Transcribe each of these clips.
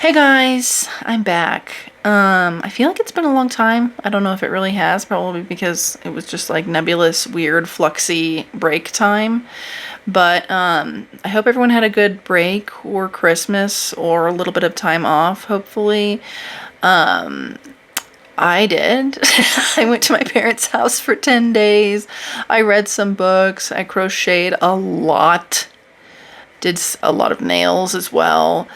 Hey guys, I'm back. I feel like it's been a long time. I don't know if it really has, probably because it was just like nebulous, weird, fluxy break time. But I hope everyone had a good break or Christmas or a little bit of time off, hopefully. Um, I did. I went to my parents' house for 10 days. I read some books. I crocheted a lot. Did a lot of nails as well.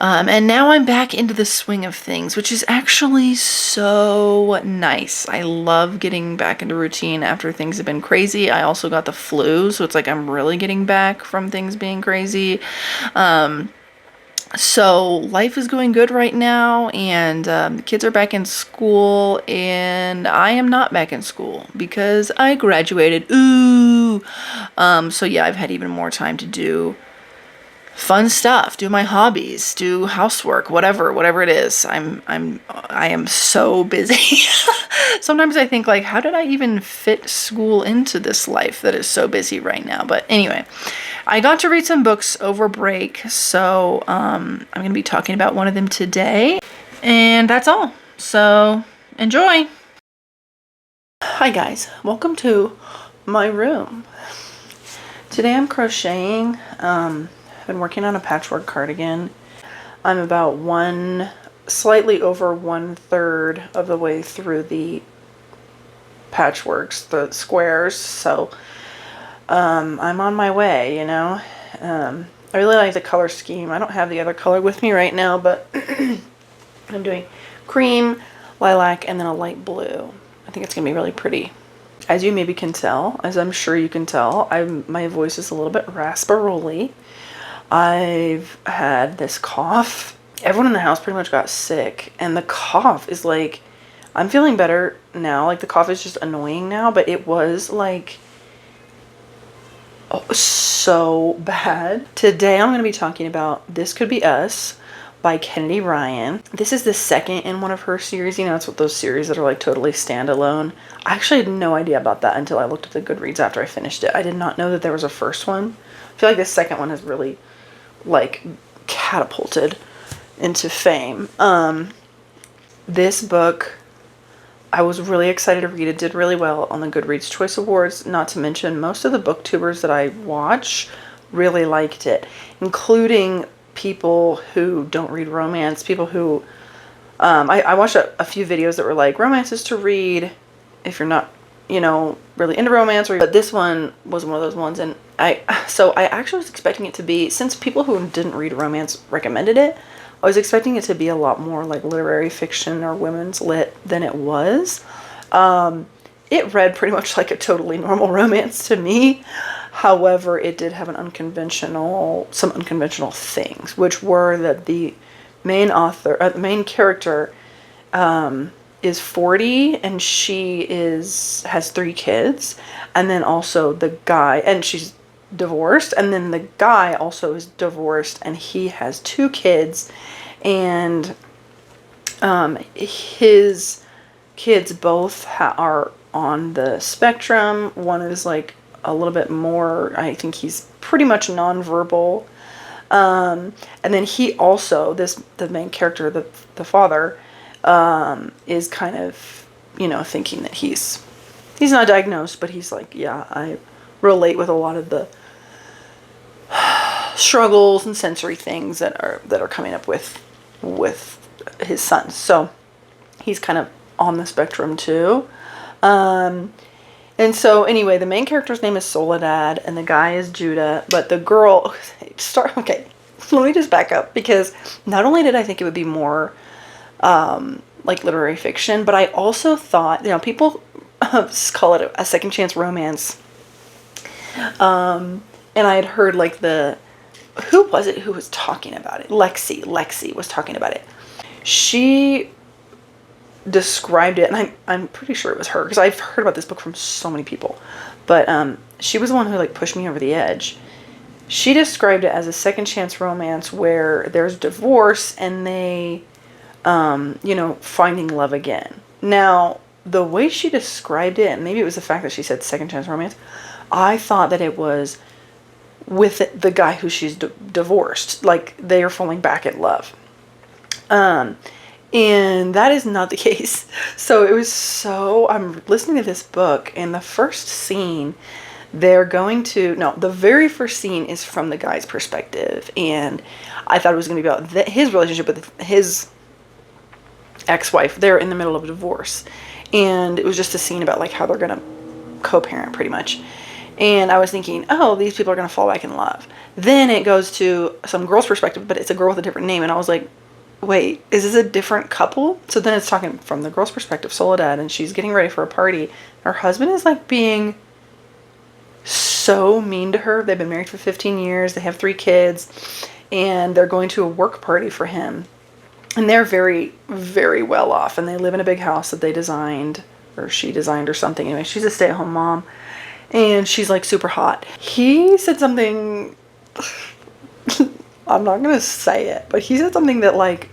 And now I'm back into the swing of things, which is actually so nice. I love getting back into routine after things have been crazy. I also got the flu, so it's like I'm really getting back from things being crazy. Um, so life is going good right now, and the kids are back in school, and I am not back in school because I graduated. Ooh. So yeah, I've had even more time to do fun stuff, do my hobbies, do housework, whatever it is. I am so busy. Sometimes I think like, how did I even fit school into this life that is so busy right now? But anyway, I got to read some books over break, so I'm gonna be talking about one of them today, and that's all. So enjoy. Hi guys, welcome to my room. Today I'm crocheting. I've been working on a patchwork cardigan. I'm about slightly over 1/3 of the way through the patchworks, the squares. So I'm on my way, you know. I really like the color scheme. I don't have the other color with me right now, but I'm doing cream, lilac, and then a light blue. I think it's gonna be really pretty. As you maybe can tell, as I'm sure you can tell, my voice is a little bit rasparoli. I've had this cough. Everyone in the house pretty much got sick, and the cough is like, I'm feeling better now. Like the cough is just annoying now, but it was like, oh, so bad. Today I'm going to be talking about This Could Be Us by Kennedy Ryan. This is the second in one of her series. You know, it's what those series that are like totally standalone. I actually had no idea about that until I looked at the Goodreads after I finished it. I did not know that there was a first one. I feel like the second one has really like catapulted into fame. This book, I was really excited to read. It did really well on the Goodreads Choice Awards. Not to mention, most of the booktubers that I watch really liked it, including people who don't read romance, people who, I watched a few videos that were like, romances to read if you're not, you know, really into romance, but this one was one of those ones, and I actually was expecting it to be, since people who didn't read romance recommended it, I was expecting it to be a lot more like literary fiction or women's lit than it was. It read pretty much like a totally normal romance to me. However, it did have some unconventional things, which were that the main character, is 40, and she has 3 kids, and then also the guy, and she's divorced, and then the guy also is divorced, and he has 2 kids, and his kids both are on the spectrum. One is like a little bit more, I think he's pretty much nonverbal, and then he also, the main character, the father, is kind of, you know, thinking that he's not diagnosed, but he's like, yeah, I relate with a lot of the struggles and sensory things that are coming up with his son. So he's kind of on the spectrum too. And so anyway, the main character's name is Soledad, and the guy is Judah, but the girl, okay, let me just back up, because not only did I think it would be more like literary fiction, but I also thought, you know, people call it a second chance romance. And I had heard like who was it who was talking about it? Lexi was talking about it. She described it, and I'm pretty sure it was her, because I've heard about this book from so many people, but she was the one who like pushed me over the edge. She described it as a second chance romance where there's divorce and they, you know, finding love again. Now, the way she described it, and maybe it was the fact that she said second chance romance, I thought that it was with the guy who she's divorced, like they are falling back in love. Um, and that is not the case. So it was so, I'm listening to this book, and the first scene, they're going to, no, the very first scene is from the guy's perspective. And I thought it was going to be about his relationship with his ex-wife. They're in the middle of a divorce. And it was just a scene about like how they're going to co-parent pretty much. And I was thinking, oh, these people are going to fall back in love. Then it goes to some girl's perspective, but it's a girl with a different name. And I was like, wait, is this a different couple? So then it's talking from the girl's perspective, Soledad, and she's getting ready for a party. Her husband is like being so mean to her. They've been married for 15 years. They have 3 kids, and they're going to a work party for him. And they're very, very well off, and they live in a big house that they designed, or she designed or something. Anyway, she's a stay-at-home mom, and she's like super hot. He said something, I'm not going to say it, but he said something that like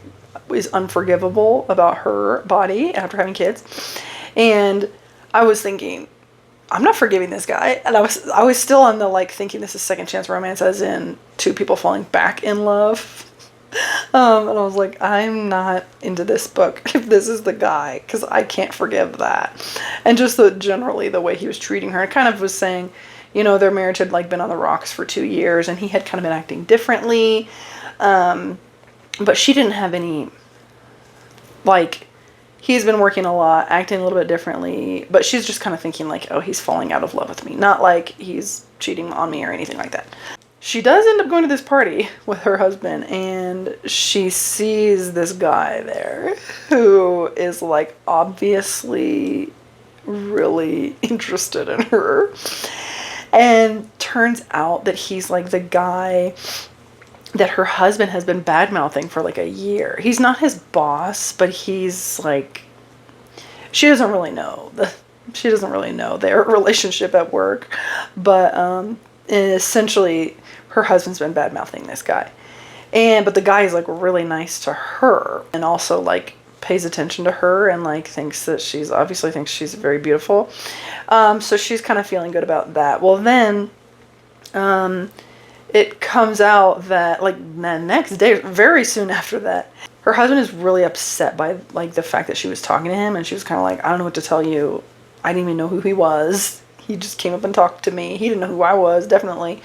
is unforgivable about her body after having kids. And I was thinking, I'm not forgiving this guy. And I was still on the like thinking this is second chance romance, as in 2 people falling back in love. And I was like, I'm not into this book if this is the guy, because I can't forgive that. And just generally the way he was treating her, it kind of was saying, you know, their marriage had like been on the rocks for 2 years, and he had kind of been acting differently. But she didn't have any, like, he's been working a lot, acting a little bit differently, but she's just kind of thinking like, oh, he's falling out of love with me. Not like he's cheating on me or anything like that. She does end up going to this party with her husband, and she sees this guy there who is like obviously really interested in her. And turns out that he's like the guy that her husband has been bad-mouthing for like a year. He's not his boss, but he's like, she doesn't really know their relationship at work. But essentially her husband's been bad-mouthing this guy. But the guy is like really nice to her, and also like pays attention to her, and like thinks she's very beautiful. So she's kind of feeling good about that. Well, then it comes out that like the next day, very soon after that, her husband is really upset by like the fact that she was talking to him, and she was kind of like, I don't know what to tell you. I didn't even know who he was. He just came up and talked to me. He didn't know who I was, definitely.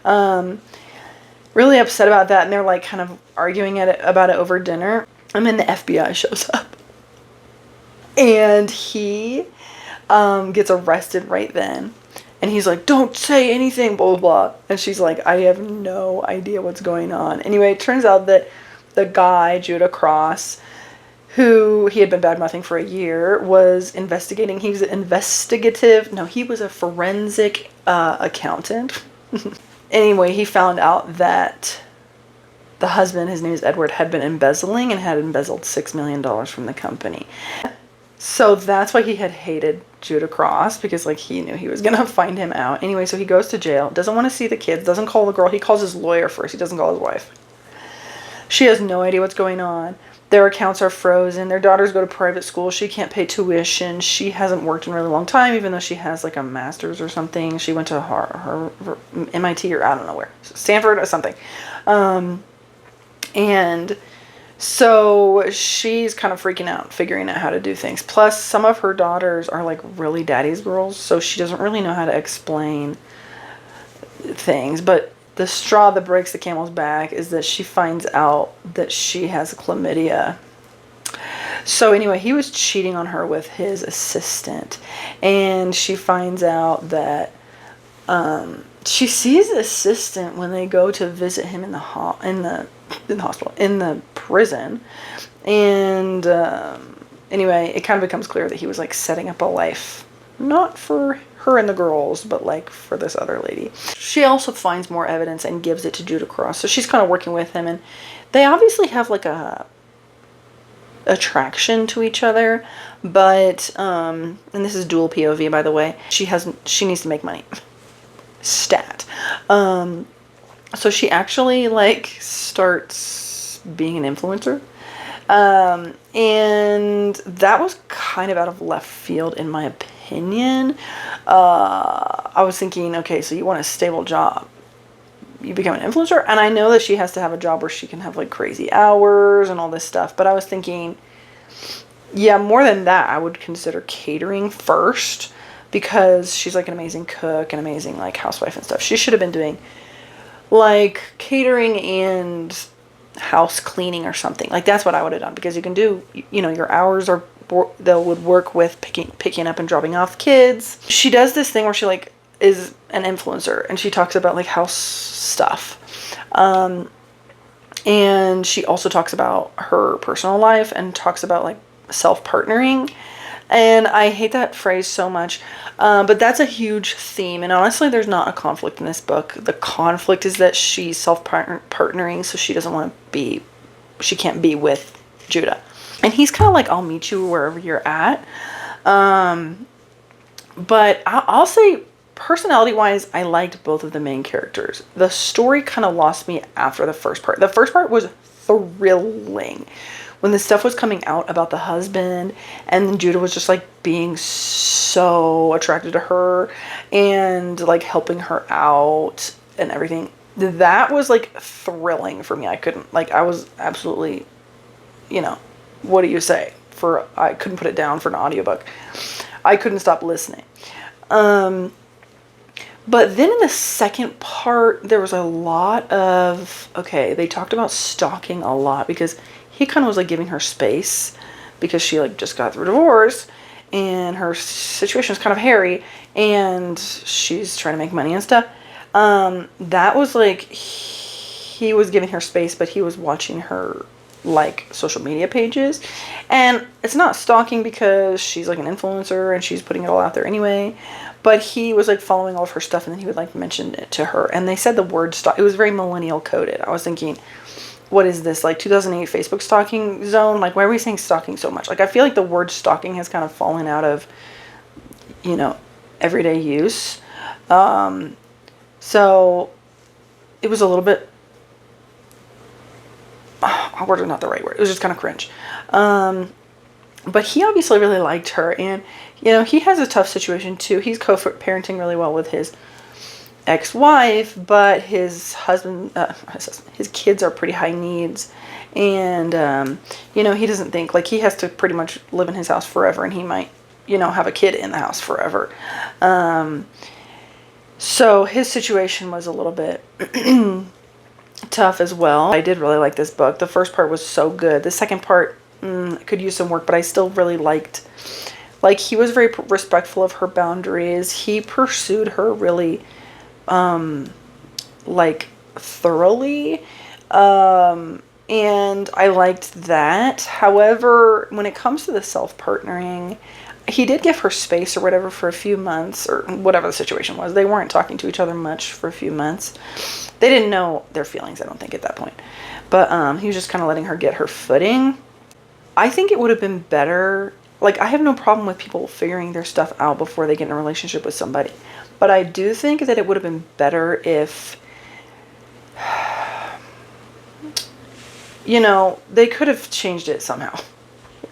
Really upset about that, and they're like kind of arguing about it over dinner. And then the FBI shows up, and he gets arrested right then. And he's like, don't say anything, blah, blah, blah. And she's like, I have no idea what's going on. Anyway, it turns out that the guy, Judah Cross, who he had been bad-mouthing for a year, was investigating. He was he was a forensic accountant. Anyway, he found out that the husband, his name is Edward, had been embezzling and had embezzled $6 million from the company. So that's why he had hated Judah Cross, because like he knew he was going to find him out. Anyway, so he goes to jail, doesn't want to see the kids, doesn't call the girl. He calls his lawyer first. He doesn't call his wife. She has no idea what's going on. Their accounts are frozen. Their daughters go to private school. She can't pay tuition. She hasn't worked in a really long time, even though she has like a master's or something. She went to her MIT or I don't know where, Stanford or something. And so she's kind of freaking out, figuring out how to do things. Plus, some of her daughters are like really daddy's girls, so she doesn't really know how to explain things. But the straw that breaks the camel's back is that she finds out that she has chlamydia. So anyway, he was cheating on her with his assistant, and she finds out that she sees the assistant when they go to visit him in the hospital, in the prison. And anyway, it kind of becomes clear that he was like setting up a life, not for her and the girls, but like for this other lady. She also finds more evidence and gives it to Judah Cross. So she's kind of working with him, and they obviously have like a attraction to each other, but and this is dual POV, by the way. She needs to make money. Stat. So she actually like starts being an influencer. And that was kind of out of left field in my opinion. I was thinking, okay, so you want a stable job. you become an influencer. And I know that she has to have a job where she can have like crazy hours and all this stuff. But I was thinking, yeah, more than that, I would consider catering first, because she's like an amazing cook and amazing like housewife and stuff. She should have been doing like catering and house cleaning or something. Like that's what I would have done, because you can do, you know, your hours are, they would work with picking up and dropping off kids. She does this thing where she like is an influencer and she talks about like house stuff. And she also talks about her personal life and talks about like self-partnering. And I hate that phrase so much. But that's a huge theme. And honestly, there's not a conflict in this book. The conflict is that she's self-partnering, so she doesn't want to be, she can't be with Judah. And he's kind of like, I'll meet you wherever you're at. But I'll say, personality-wise, I liked both of the main characters. The story kind of lost me after the first part. The first part was thrilling. When the stuff was coming out about the husband, and Judah was just like being so attracted to her and like helping her out and everything, that was like thrilling for me. I couldn't, like, I was absolutely, you know, what do you say? I couldn't put it down for an audiobook. I couldn't stop listening. But then in the second part, there was a lot of, okay, they talked about stalking a lot, because he kind of was like giving her space because she like just got through divorce and her situation is kind of hairy and she's trying to make money and stuff. That was like, he was giving her space, but he was watching her like social media pages. And it's not stalking because she's like an influencer and she's putting it all out there anyway. But he was like following all of her stuff and then he would like mention it to her. And they said the word stalk. It was very millennial coded. I was thinking, what is this, like 2008 Facebook stalking zone? Like, why are we saying stalking so much? Like, I feel like the word stalking has kind of fallen out of, you know, everyday use. So it was a little bit, awkward is not the right word. It was just kind of cringe. But he obviously really liked her, and, you know, he has a tough situation too. He's co-parenting really well with his ex-wife, but his husband, his kids are pretty high needs, and you know, he doesn't think, like, he has to pretty much live in his house forever, and he might, you know, have a kid in the house forever. So his situation was a little bit tough as well. I did really like this book. The first part was so good. The second part could use some work, but I still really liked, like, he was very respectful of her boundaries. He pursued her really like thoroughly, and I liked that. However, when it comes to the self-partnering, he did give her space or whatever for a few months, or whatever the situation was. They weren't talking to each other much for a few months. They didn't know their feelings, I don't think, at that point. But he was just kind of letting her get her footing. I think it would have been better, like, I have no problem with people figuring their stuff out before they get in a relationship with somebody. But I do think that it would have been better if, you know, they could have changed it somehow.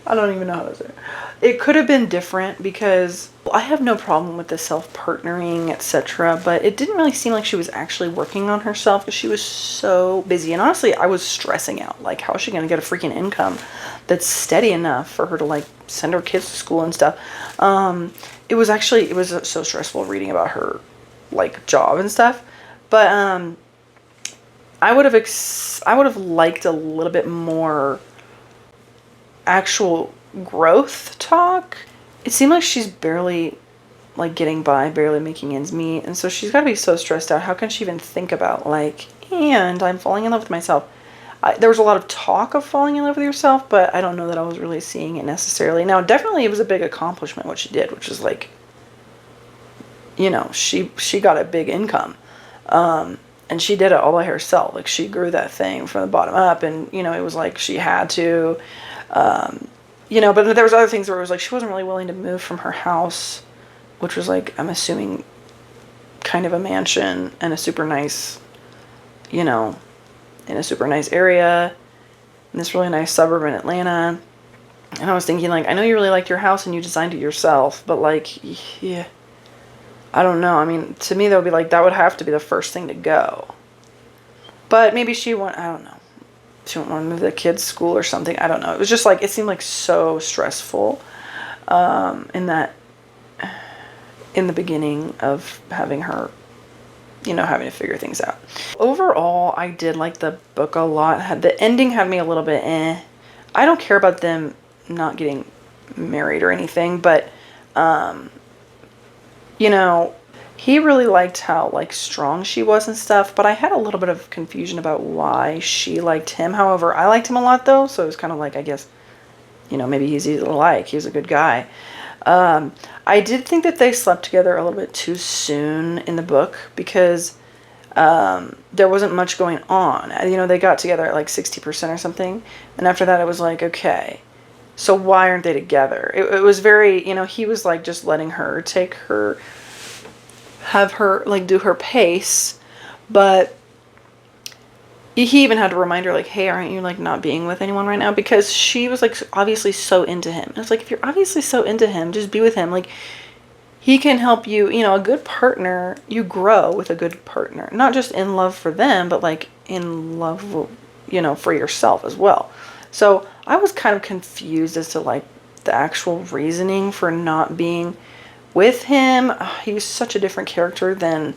I don't even know how to say it. It could have been different, because I have no problem with the self-partnering, etc. But it didn't really seem like she was actually working on herself, because she was so busy. And honestly, I was stressing out. Like, how is she going to get a freaking income that's steady enough for her to, like, send her kids to school and stuff? It was so stressful reading about her, like, job and stuff. But I would have liked a little bit more actual growth talk. It seemed like she's barely, like, getting by, barely making ends meet, and so she's got to be so stressed out. How can she even think about, like, and I'm falling in love with myself? There was a lot of talk of falling in love with yourself, but I don't know that I was really seeing it necessarily. Now, definitely it was a big accomplishment what she did, which is, like, you know, she got a big income, and she did it all by herself. Like, she grew that thing from the bottom up, and, you know, it was like she had to, you know, but there was other things where it was like she wasn't really willing to move from her house, which was, like, I'm assuming kind of a mansion and a super nice, you know, in a super nice area in this really nice suburb in Atlanta. And I was thinking, like, I know you really liked your house and you designed it yourself, but, like, yeah, I don't know. I mean, to me, that would be like, that would have to be the first thing to go. But maybe I don't know. She wouldn't want to move the kids' school or something. I don't know. It was just like, it seemed like so stressful in the beginning of having her, having to figure things out. Overall, I did like the book a lot. The ending had me a little bit I don't care about them not getting married or anything, but, he really liked how, like, strong she was and stuff, but I had a little bit of confusion about why she liked him. However, I liked him a lot, though, so it was kind of like, I guess, maybe he's easy to like. He was a good guy. I did think that they slept together a little bit too soon in the book because there wasn't much going on. They got together at like 60% or something, and after that it was like, okay, so why aren't they together? It was very, he was like just letting her have her like do her pace, but he even had to remind her like, hey, aren't you like not being with anyone right now? Because she was like obviously so into him. And it's like, if you're obviously so into him, just be with him. Like, he can help you, a good partner, you grow with a good partner. Not just in love for them, but like in love, for yourself as well. So I was kind of confused as to like the actual reasoning for not being with him. He was such a different character than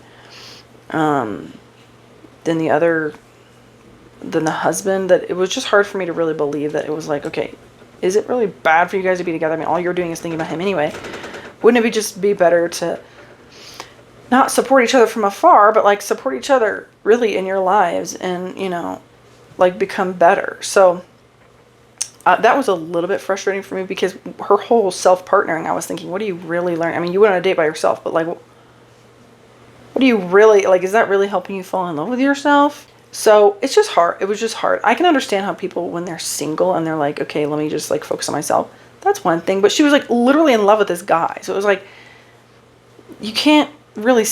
the husband, that it was just hard for me to really believe that it was like, okay, is it really bad for you guys to be together? I mean, all you're doing is thinking about him anyway. Wouldn't it just be better to not support each other from afar, but like support each other really in your lives and, like become better? So that was a little bit frustrating for me because her whole self-partnering, I was thinking, what do you really learn? I mean, you went on a date by yourself, but like, what do you really, like, is that really helping you fall in love with yourself? So it's just hard. It was just hard. I can understand how people, when they're single and they're like, okay, let me just like focus on myself. That's one thing. But she was like literally in love with this guy. So it was like, you can't really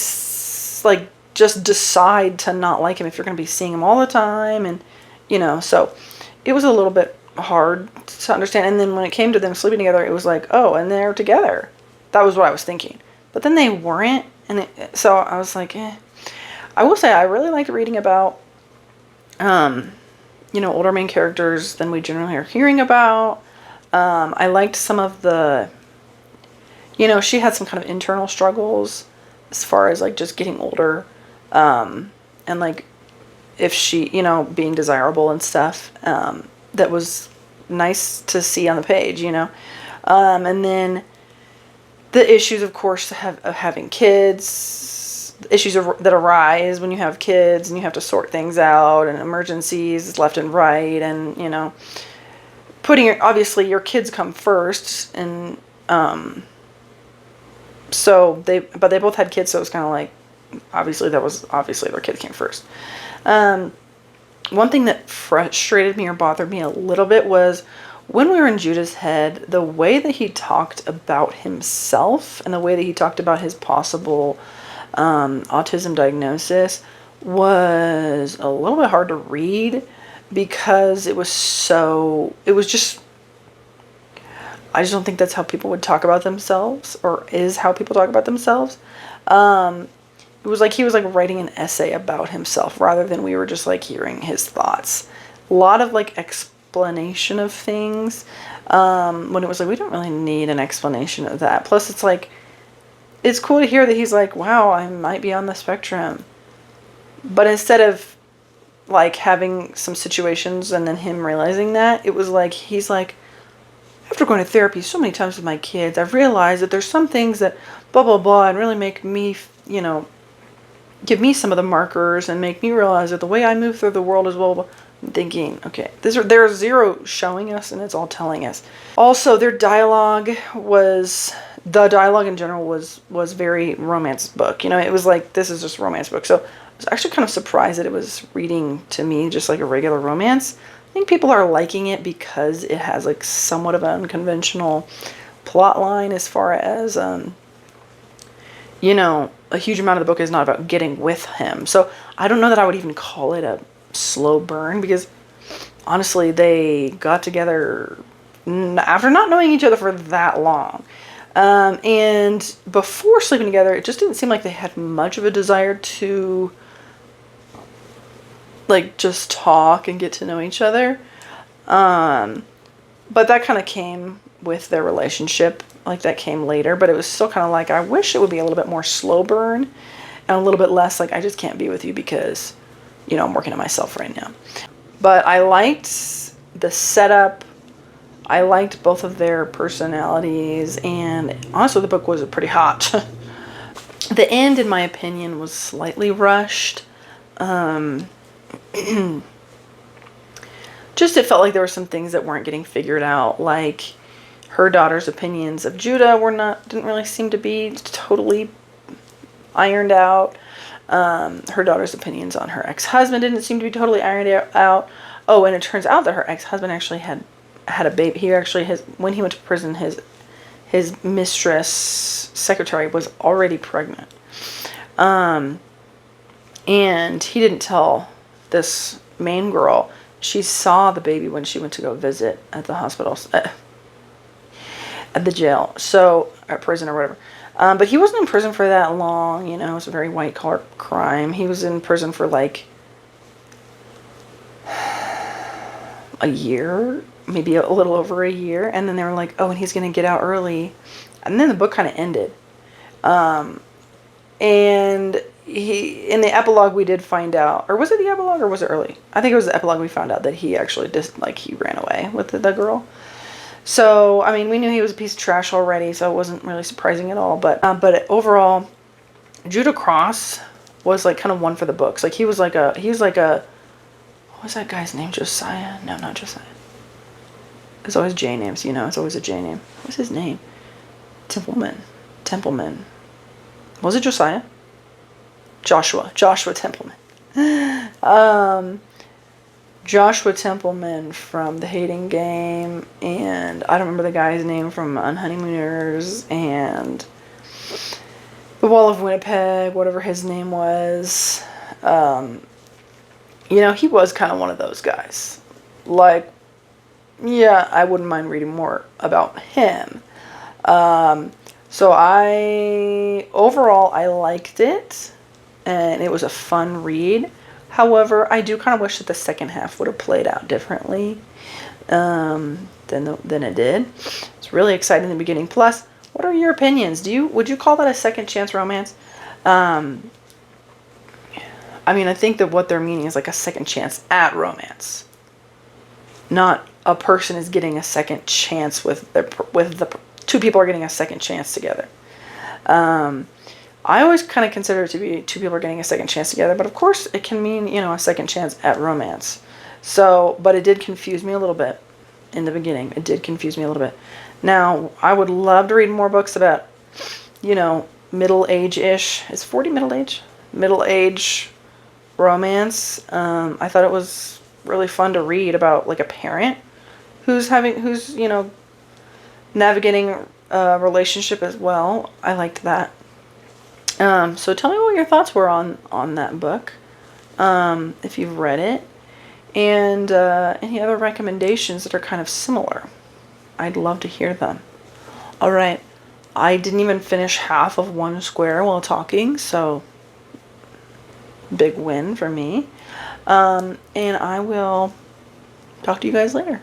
like just decide to not like him if you're going to be seeing him all the time. And, so it was a little bit hard to understand. And then when it came to them sleeping together, it was like, oh, and they're together. That was what I was thinking. But then they weren't. And so I was like, I will say I really liked reading about older main characters than we generally are hearing about. I liked some of the, she had some kind of internal struggles as far as like just getting older, and like if she, being desirable and stuff, that was nice to see on the page, and then the issues, of course, of having kids, issues that arise when you have kids and you have to sort things out and emergencies left and right, and obviously your kids come first, and so they both had kids, so it was kind of like obviously their kids came first. One thing that frustrated me or bothered me a little bit was when we were in Judah's head, the way that he talked about himself and the way that he talked about his possible autism diagnosis was a little bit hard to read because I just don't think that's how people would talk about themselves, or is how people talk about themselves. It was like he was like writing an essay about himself rather than we were just like hearing his thoughts. A lot of like explanation of things, when it was like, we don't really need an explanation of that. Plus it's like, it's cool to hear that he's like, wow, I might be on the spectrum. But instead of like having some situations and then him realizing that, it was like, he's like, after going to therapy so many times with my kids, I've realized that there's some things that blah, blah, blah, and really make me, give me some of the markers and make me realize that the way I move through the world is blah, blah, blah. I'm thinking, okay, there's zero showing us and it's all telling us. Also, the dialogue in general was very romance book. It was like, this is just a romance book. So I was actually kind of surprised that it was reading to me just like a regular romance. I think people are liking it because it has like somewhat of an unconventional plot line as far as, a huge amount of the book is not about getting with him. So I don't know that I would even call it a slow burn, because honestly, they got together after not knowing each other for that long. And before sleeping together, it just didn't seem like they had much of a desire to like just talk and get to know each other. But that kind of came with their relationship. Like that came later, but it was still kind of like, I wish it would be a little bit more slow burn and a little bit less like, I just can't be with you because, you know, I'm working on myself right now. But I liked the setup. I liked both of their personalities, and honestly, the book was pretty hot. The end, in my opinion, was slightly rushed. Just it felt like there were some things that weren't getting figured out, like her daughter's opinions of Judah didn't really seem to be totally ironed out. Her daughter's opinions on her ex-husband didn't seem to be totally ironed out. Oh, and it turns out that her ex-husband actually had a baby. He actually when he went to prison, his mistress secretary was already pregnant. And he didn't tell this main girl. She saw the baby when she went to go visit at the hospital, at the jail, so at prison or whatever. But he wasn't in prison for that long. You know, it was a very white collar crime. He was in prison for like a year, maybe a little over a year, and then they were like, oh, and he's going to get out early. And then the book kind of ended. And in the epilogue we did find out, or was it the epilogue or was it early? I think it was the epilogue we found out that he actually just, like, he ran away with the girl. So, I mean, we knew he was a piece of trash already, so it wasn't really surprising at all. But overall, Judah Cross was, like, kind of one for the books. Like, he was like a, what was that guy's name? Josiah? No, not Josiah. There's always J names, you know. It's always a J name. What's his name? Templeman. Was it Josiah? Joshua Templeman. Joshua Templeman from The Hating Game, and I don't remember the guy's name from Unhoneymooners, and The Wall of Winnipeg, whatever his name was. You know, he was kind of one of those guys. Like, yeah, I wouldn't mind reading more about him. So overall, I liked it, and it was a fun read. However, I do kind of wish that the second half would have played out differently than it did. It's really exciting in the beginning. Plus, what are your opinions? Would you call that a second chance romance? I mean, I think that what they're meaning is like a second chance at romance, not a person is getting a second chance with the two people are getting a second chance together. I always kind of consider it to be two people are getting a second chance together, but of course it can mean, you know, a second chance at romance. So, but it did confuse me a little bit in the beginning. It did confuse me a little bit. Now, I would love to read more books about, you know, middle-age-ish. Is 40 middle-age? Middle-age romance. I thought it was really fun to read about, like, a parent who's, you know, navigating a relationship as well. I liked that. So tell me what your thoughts were on that book, if you've read it, and any other recommendations that are kind of similar. I'd love to hear them. All right, I didn't even finish half of one square while talking, so big win for me. And I will talk to you guys later.